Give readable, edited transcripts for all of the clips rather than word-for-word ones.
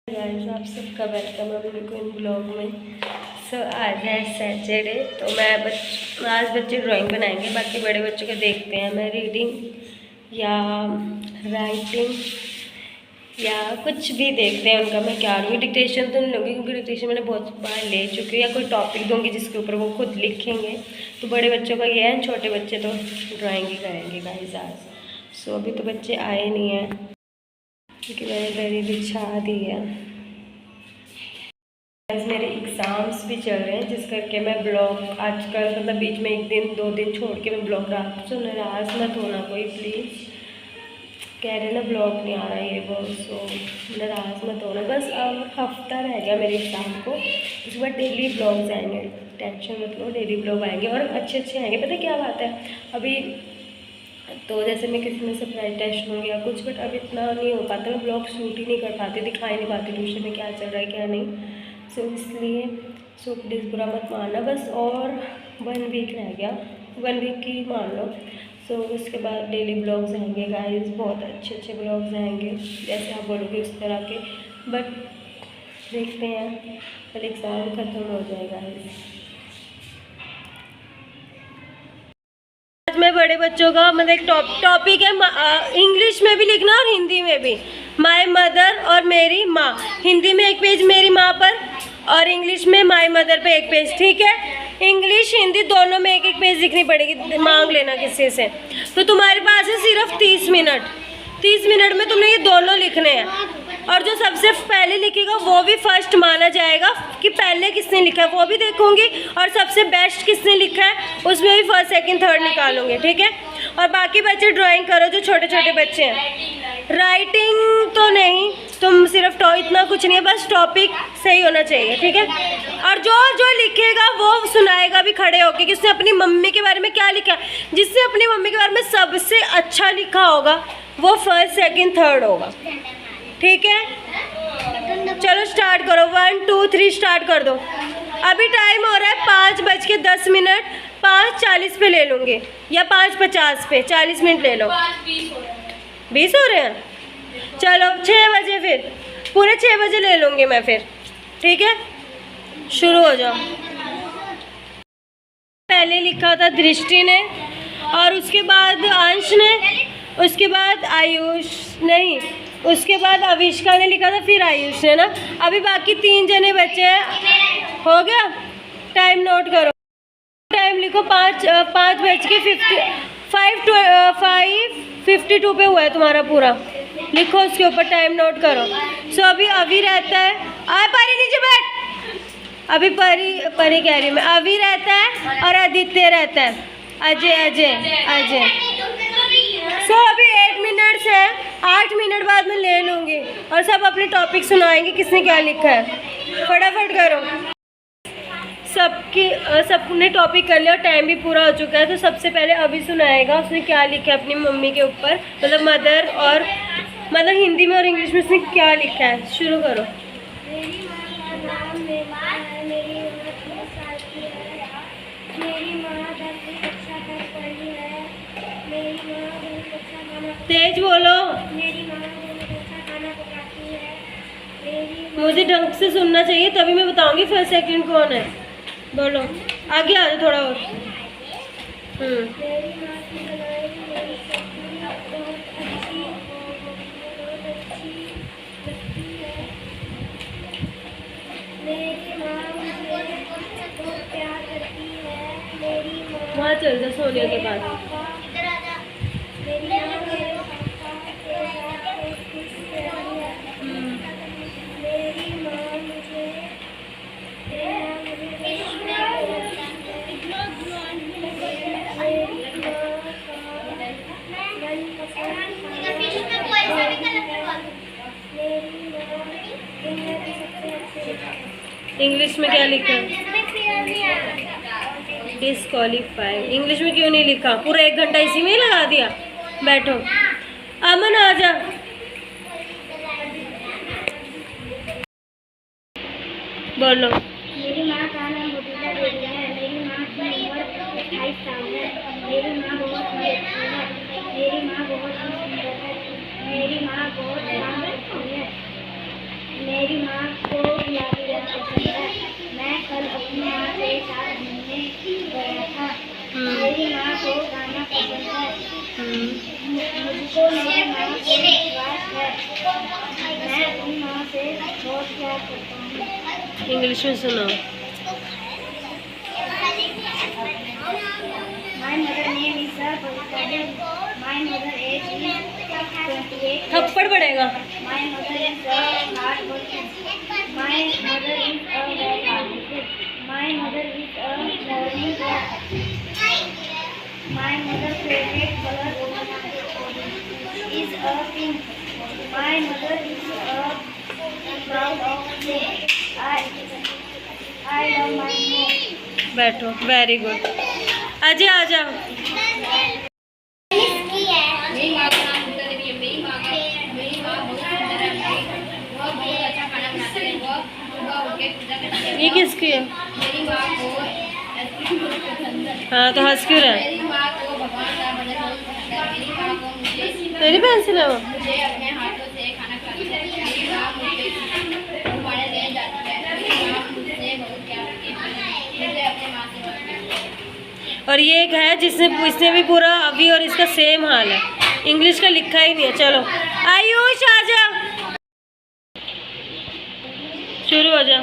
Guys, आप सबका welcome है मेरे को इन ब्लॉग में। आज है सैटरडे, तो आज बच्चे ड्राइंग बनाएंगे, बाकी बड़े बच्चों को देखते हैं। मैं रीडिंग या राइटिंग या कुछ भी देखते हैं उनका। मैं क्या लूँगी, डिक्टेशन तो नहीं लूँगी क्योंकि डिक्टेशन मैंने बहुत बार ले चुकी हूँ, या कोई टॉपिक दूँगी जिसके ऊपर वो खुद लिखेंगे। तो बड़े बच्चों का ये है, छोटे बच्चे तो ड्राइंग ही करेंगे गाइस आज। अभी तो बच्चे आए नहीं हैं क्योंकि मैंने डायरी बिछा दी है। मेरे एग्ज़ाम्स भी चल रहे हैं, जिस करके मैं ब्लॉग आजकल मतलब बीच में 1 दिन 2 दिन छोड़ के मैं ब्लॉग डालती हूँ। तो नाराज़ मत होना कोई प्लीज़, कह रहे ना ब्लॉग नहीं आ रहा ये वो, सो नाराज़ मत होना। बस अब हफ्ता रह गया मेरे एग्ज़ाम को, उसके बाद डेली ब्लॉग्स आएंगे, टेंशन मत लो, डेली ब्लॉग आएंगे और अच्छे अच्छे आएंगे। पता क्या बात है, अभी तो जैसे मैं किसी में सरप्राइज टेस्ट लूँगी या कुछ, बट अब इतना नहीं हो पाता, मैं ब्लॉग शूट ही नहीं कर पाती, दिखा ही नहीं पाती ट्यूशन में क्या चल रहा है क्या नहीं। सो इसलिए प्लीज़ बुरा मत मानना। बस और 1 वीक रह गया, 1 वीक की मान लो। उसके बाद डेली ब्लॉग्स आएंगे गाइस, बहुत अच्छे अच्छे ब्लॉग्स आएंगे जैसे आप बोलोगे उस तरह के। बट देखते हैं, कल एग्ज़ाम ख़त्म हो जाएगा। में बड़े बच्चों का मतलब एक टॉपिक है, इंग्लिश में भी लिखना और हिंदी में भी। माय मदर और मेरी माँ, हिंदी में 1 पेज मेरी माँ पर और इंग्लिश में माय मदर पे 1 पेज, ठीक है। इंग्लिश हिंदी दोनों में 1 पेज लिखनी पड़ेगी, मांग लेना किसी से। तो तुम्हारे पास है सिर्फ 30 मिनट, 30 मिनट में तुमने ये दोनों लिखने हैं। और जो सबसे पहले लिखेगा वो भी फर्स्ट माना जाएगा कि पहले किसने लिखा है वो भी देखूंगी, और सबसे बेस्ट किसने लिखा है उसमें भी फर्स्ट सेकंड थर्ड निकालूंगी, ठीक है। और बाकी बच्चे ड्राइंग करो जो छोटे छोटे बच्चे हैं। राइटिंग तो नहीं, तुम सिर्फ इतना कुछ नहीं है, बस टॉपिक सही होना चाहिए, ठीक है। और जो जो लिखेगा वो सुनाएगा भी खड़े होके कि उसने अपनी मम्मी के बारे में क्या लिखा है। जिसने अपनी मम्मी के बारे में सबसे अच्छा लिखा होगा वो फर्स्ट सेकंड थर्ड होगा, ठीक है। चलो स्टार्ट करो, 1 2 3 स्टार्ट कर दो। अभी टाइम हो रहा है 5:10, 5:40 पे ले लूँगी या 5:50 पे, 40 मिनट ले लो। 20 हो रहे हैं, चलो 6 बजे, फिर पूरे 6 बजे ले लूँगी मैं फिर, ठीक है। शुरू हो जाओ। पहले लिखा था दृष्टि ने, और उसके बाद अंश ने, उसके बाद आयुष नहीं, उसके बाद अविष्का ने लिखा था, फिर आयुष ने ना। अभी बाकी 3 जने बचे हैं, हो गया। टाइम नोट करो, टाइम लिखो 5:52 पे हुआ है तुम्हारा पूरा, लिखो उसके ऊपर, टाइम नोट करो। अभी अभी रहता है, परी नीचे बैठ। अभी परी कह रही मैं, अभी रहता है और आदित्य रहता है, अजय। अभी 8 मिनट्स है, 8 मिनट बाद मैं ले लूँगी और सब अपने टॉपिक सुनाएंगे किसने क्या लिखा है। फटाफट करो, सबने टॉपिक कर लिया और टाइम भी पूरा हो चुका है। तो सबसे पहले अभी सुनाएगा उसने क्या लिखा है अपनी मम्मी के ऊपर, मतलब मदर, और मतलब हिंदी में और इंग्लिश में उसने क्या लिखा है। शुरू करो। तेज बोलो, मुझे ढंग से सुनना चाहिए तभी मैं बताऊंगी फर्स्ट सेकंड कौन है। बोलो, आगे आ जाओ थोड़ा और। वहाँ चल जा सोनिया के पास। इंग्लिश में क्या लिखा है? डिस्क्वालीफाइड। इंग्लिश में क्यों नहीं लिखा? पूरा 1 घंटा इसी में ही लगा दिया। बैठो, अमन आ जा। बोलो। मेरी माँ का नाम बबीता देवी है। मेरी माँ की उम्र 28 साल है। मेरी माँ बहुत ही अच्छी है। मेरी माँ बहुत ही सुंदर है। मेरी माँ बहुत ध्यान रखती है। मेरी मुझको मेरी माँ से विश्वास है। मैं अपनी माँ से बहुत प्यार करता हूँ। इंग्लिश में सुनो। My mother name is Pavitra. My mother age is 28. थप्पड़ पड़ेगा। My mother is hard working. My mother is very hardworking. My mother is a morning walk. My mother's favorite color is a pink. My mother is proud of me. I love my mom. बैठो, very good. Ajay आ जाओ। मेरी माँ का नाम मुक्ता देवी है। मेरी माँ बहुत सुंदर है। वह बहुत अच्छा खाना बनाती है। वह सुबह उठ के पूजा करती है। ये किसकी है? मेरी माँ को पसंद है। हाँ तो हंस क्यों रहा है? मेरी माँ को भगवान का भजन बहुत पसंद है। मेरी माँ को तेरी पेंसिल है वो? मुझे अपने हाथों से खाना खिलाती है। मेरी माँ मुझे घुमाने ले जाती है। मेरी माँ मुझसे बहुत प्यार करती है। मुझे अपने माँ से बहुत प्यार करती है। और ये एक है इसने भी पूरा अभी और इसका सेम हाल है, इंग्लिश का लिखा ही नहीं है। चलो आयुष आ जा, शुरू हो जा।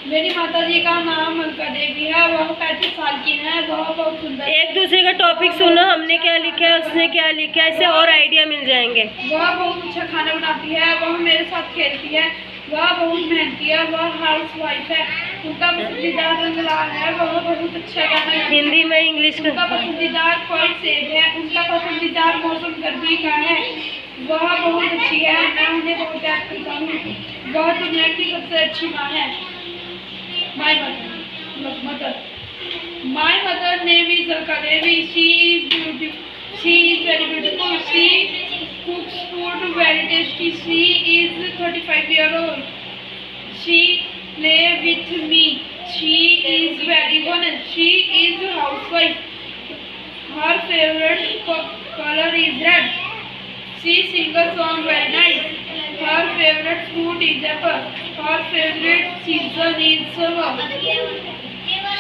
मेरी माता जी का नाम अलका देवी है। वह 35 साल की है। वह बहुत सुंदर है। एक दूसरे का टॉपिक सुनो, हमने क्या लिखा है, उसने क्या लिखा है, इससे और आइडिया मिल जाएंगे। वह बहुत अच्छा खाना बनाती है। वह मेरे साथ खेलती है। वह बहुत मेहनती है। वह हाउस वाइफ है। उनका पसंदीदा रंग लाल है। वह बहुत अच्छा गाना गाती है। हिंदी में इंग्लिश उनका का। पसंदीदा फल सेब है। उनका पसंदीदा मौसम गर्मी का है। वह बहुत अच्छी है। मैं उन्हें बहुत प्यार करता हूँ। वह दुनिया की सबसे अच्छी माँ है। My mother. My mother name is Alka Devi. She is beautiful. She is very beautiful. She cooks food very tasty. She is 35 years old. She plays with me. She is very honest. She is a housewife. Her favorite color is red. She sings a song very nice. Her favorite fruit is apple. Her favorite season is summer.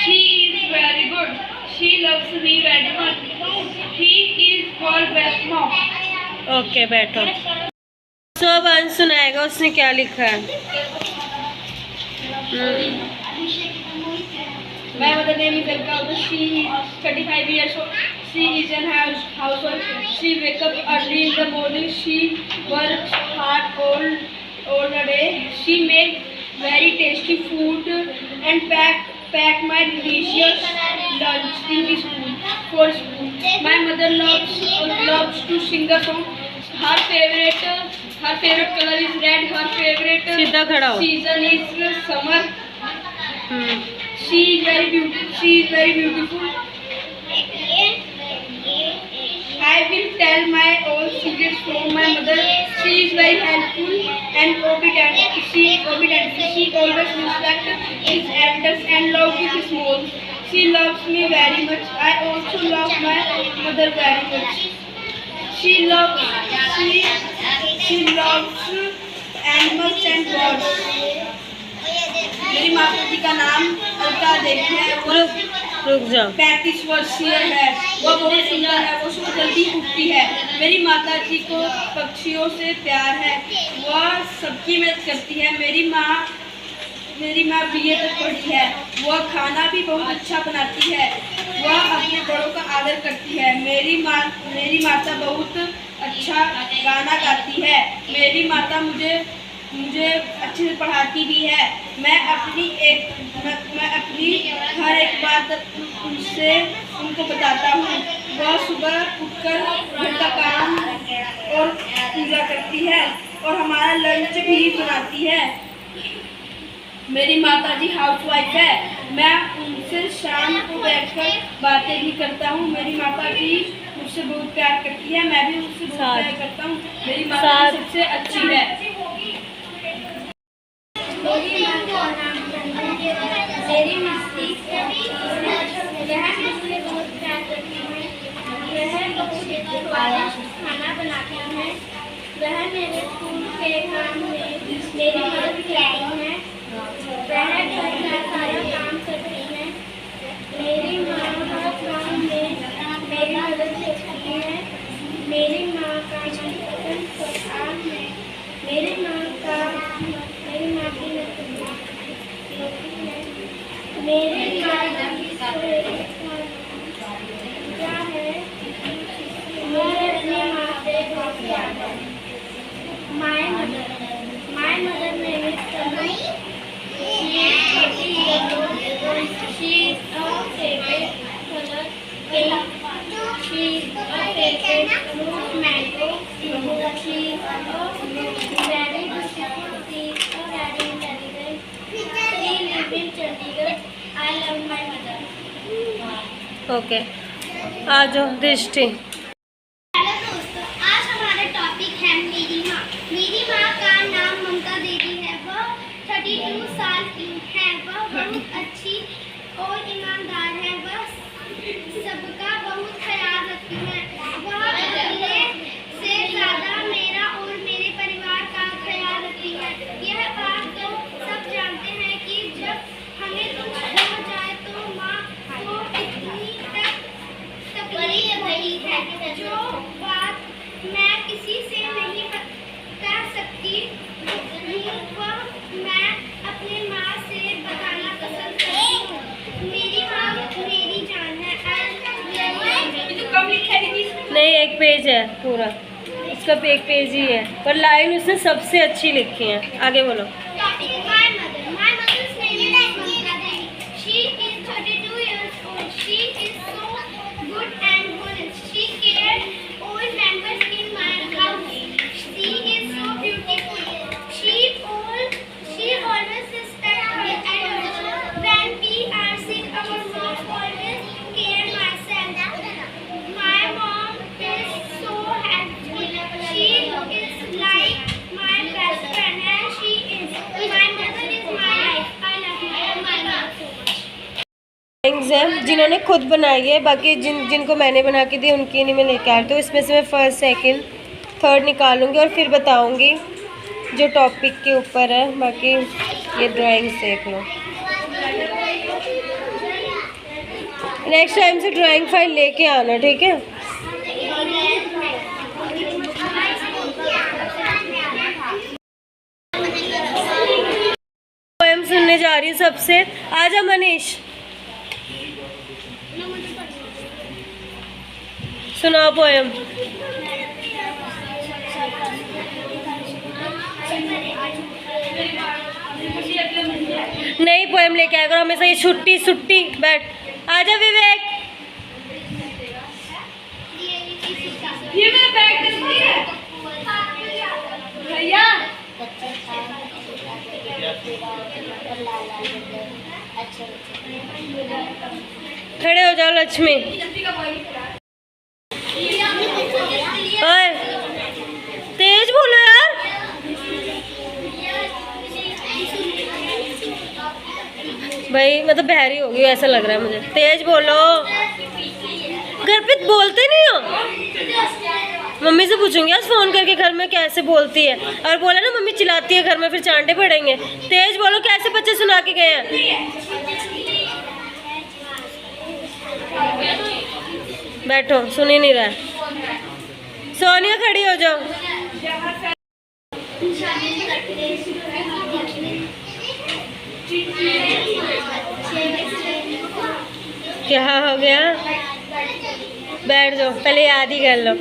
She is very good. She loves me very much. She is world best mom. Okay बैठो। सब अंश सुनाएगा, उसने क्या लिखा है। My mother name is Alka. She is 35 years old. She is a housewife. She wakes up early in the morning. She works hard all the day. She makes very tasty food and pack my delicious lunch in the school for school. My mother loves to sing a song. Her favorite color is red. Her favorite सीधा खड़ा हो। season is summer. She is very beautiful. I will tell my all secrets from my mother. She is very helpful and obedient. She always respects his elders and loves his small. She loves me very much. I also love my mother very much. She loves animals and birds. मेरी माता जी का नाम अलका देवी है। रुक जाओ। 35 वर्षीय है। वह बहुत सुंदर है। वो सुबह जल्दी उठती है। मेरी माता जी को पक्षियों से प्यार है। वह सबकी मदद करती है। मेरी माँ BA तक पढ़ी है। वह खाना भी बहुत अच्छा बनाती है। वह अपने बड़ों का आदर करती है। मेरी माता बहुत अच्छा गाना गाती है। मेरी माता मुझे अच्छे से पढ़ाती भी है। मैं अपनी हर एक बात उनको बताता हूँ। वह सुबह उठकर घर का काम और पूजा करती है और हमारा लंच भी बनाती है। मेरी माता जी हाउसवाइफ है। मैं उनसे शाम को बैठकर बातें भी करता हूँ। मेरी माता जी मुझसे बहुत प्यार करती है। मैं भी उससे बहुत प्यार करता हूँ। मेरी माता सबसे अच्छी है। मेरी माँ का नाम मेरी मस्ती वह मुझसे बहुत प्यार करती है। वह बहुत स्वादिष्ट खाना बनाती है। वह मेरे स्कूल के काम में मेरी मदद करती है। वह घर का सारा काम करती है। मेरी माँ हर काम में मेरी मदद करती है। मेरी माँ का क्या है? मुझे अपनी माँ से बहुत प्यार है। My mother name is Tanu. She is 30 years old. She is a favorite color pink. She is a favorite fruit mango. She is a very beautiful. She is a very intelligent. She lives in Chandigarh. I love my mother. Okay, आ जाओ Drishti. Hello दोस्तों, आज हमारा topic है मेरी माँ। मेरी माँ का नाम ममता देवी है। वह 32 साल की है। वह बहुत अच्छी और ईमानदार है। वह सबका बहुत ख्याल रखती है। वह अपने से ज़्यादा मेरा और मेरे परिवार का ख्याल रखती है। यह बात तो सब जानते हैं कि जब हमें कुछ हो जाए तो माँ को इतनी तकलीफ होती है, जो बात मैं किसी से नहीं बता सकती हूँ, वह मैं अपने माँ से बताना पसंद करती हूँ। मेरी माँ मेरी जान है। नहीं, एक पेज है पूरा, उसका एक पेज ही है, पर लाइन उसने सबसे अच्छी लिखी है। आगे बोलो। My mother's name is Mamta Devi. She is 32 years old. She is so good and honest. She cares all members in my house. She is so beautiful. She always respects her elders. When we are sick, our mom always care myself. My mom is so helpful. She is like my best friend, and she is my mother is my life. I love my mom so much. Drawings हैं जिन्होंने खुद बनाई है, बाकी जिनको मैंने बना के दी उनकी नहीं मैं लेके आ रही। तो इसमें से मैं फर्स्ट सेकंड थर्ड निकालूंगी और फिर बताऊंगी जो टॉपिक के ऊपर है। बाकी ये ड्राइंग्स देख लो। नेक्स्ट टाइम से ड्राइंग फाइल लेके आना, ठीक है? पोएम सुनने जा रही हूँ सबसे। आजा मनीष, सुनाओ पोएम। नहीं, पोएम लेके आया करो हमेशा। ये छुट्टी छुट्टी बैठ। आजा विवेक। ये मेरा बैग किसकी है भैया? खड़े हो जाओ लक्ष्मी। ओए तेज बोलो यार। भाई मतलब बहरी हो गई ऐसा लग रहा है मुझे। तेज बोलो, घर पे बोलते नहीं हो। मम्मी से पूछूंगी आज फोन करके घर में कैसे बोलती है, और बोला ना मम्मी चिल्लाती है घर में, फिर चांटे पड़ेंगे। तेज बोलो, कैसे बच्चे सुना के गए हैं? बैठो, सुन ही नहीं रहा है। सोनिया खड़ी हो जाओ। क्या हो गया? बैठ जाओ, पहले याद ही कर लो।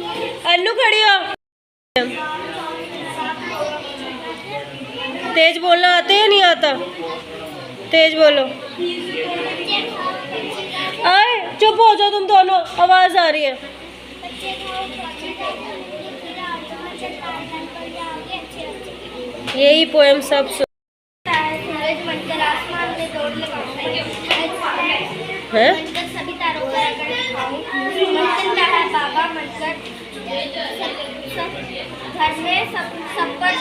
अन्नू खड़ी हो। तेज बोलना आता है या नहीं आता? तेज बोलो। आए चुप हो जाओ तुम दोनों, आवाज आ रही है। यही पोएम सब है। सभी तारों पर बाबा मनकर घर में सब पर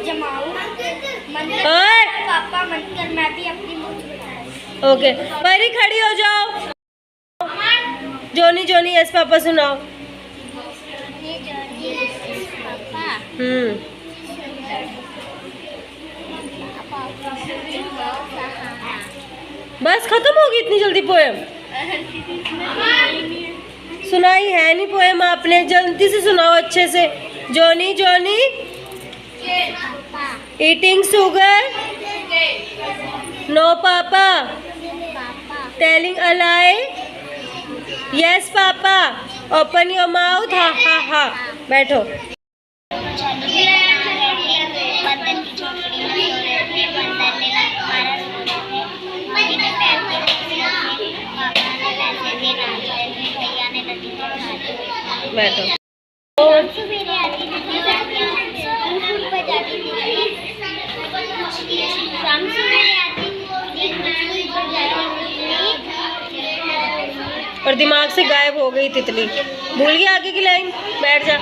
जमाऊं पापा मनकर मैं भी अपनी मूछ बनाऊं। ओके परी खड़ी हो जाओ। जोनी जोनी यस पापा सुनाओ। बस खत्म होगी इतनी जल्दी पोएम? सुनाई है नहीं पोएम आपने, जल्दी से सुनाओ अच्छे से। Johny Johny eating sugar, no papa telling a lie, yes papa, open your mouth, ha ha हा, बैठो। बंदर की झोपड़ी में सो रहे थे, बंदर ने मारा मम्मी ने पैर के नीचे रखे, पापा ने पैसे दिए नाच रहे थे, भैया ने नदी में नहा बैठो। सवेरे आती थी स्कूल पर जाती थी, शाम सवेरे आती थी स्कूल पर जाती थी। और दिमाग से गायब हो गई तितली, भूल गई आगे की लाइन, बैठ जा।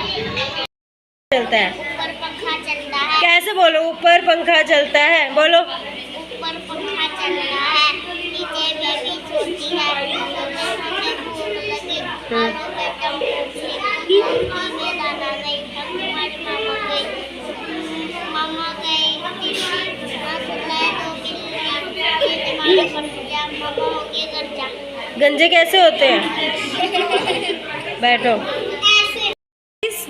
चलता है, ऊपर पंखा चलता है, कैसे बोलो, ऊपर पंखा चलता है, बोलो। ऊपर पंखा चलता है, नीचे बेबी सोती है, नीचे फूल लगे, आलू बेटा में दादा गई, हमारी मामा गई, मामा हो के घर जा। गंजे कैसे होते हैं, बैठो।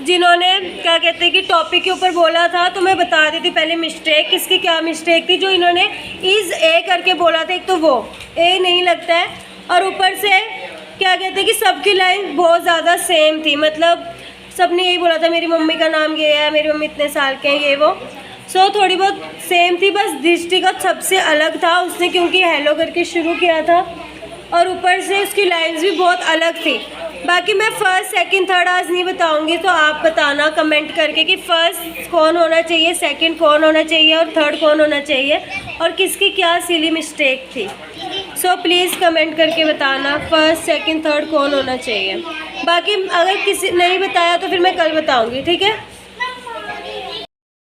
जिन्होंने क्या कहते हैं कि टॉपिक के ऊपर बोला था, तो मैं बता दी थी पहले मिस्टेक, किसकी क्या मिस्टेक थी। जो इन्होंने इज़ ए करके बोला था, एक तो वो ए नहीं लगता है, और ऊपर से क्या कहते हैं कि सबकी लाइन बहुत ज़्यादा सेम थी, मतलब सबने यही बोला था मेरी मम्मी का नाम ये है, मेरी मम्मी इतने साल के हैं, ये वो। सो थोड़ी बहुत सेम थी, बस दृष्टिगत सबसे अलग था उसने, क्योंकि हेलो करके शुरू किया था, और ऊपर से उसकी लाइन्स भी बहुत अलग थी। बाकी मैं फर्स्ट सेकंड थर्ड आज नहीं बताऊंगी, तो आप बताना कमेंट करके कि फर्स्ट कौन होना चाहिए, सेकंड कौन होना चाहिए और थर्ड कौन होना चाहिए, और किसकी क्या सिली मिस्टेक थी। सो प्लीज़ कमेंट करके बताना फर्स्ट सेकंड थर्ड कौन होना चाहिए। बाकी अगर किसी नहीं बताया तो फिर मैं कल बताऊंगी, ठीक है।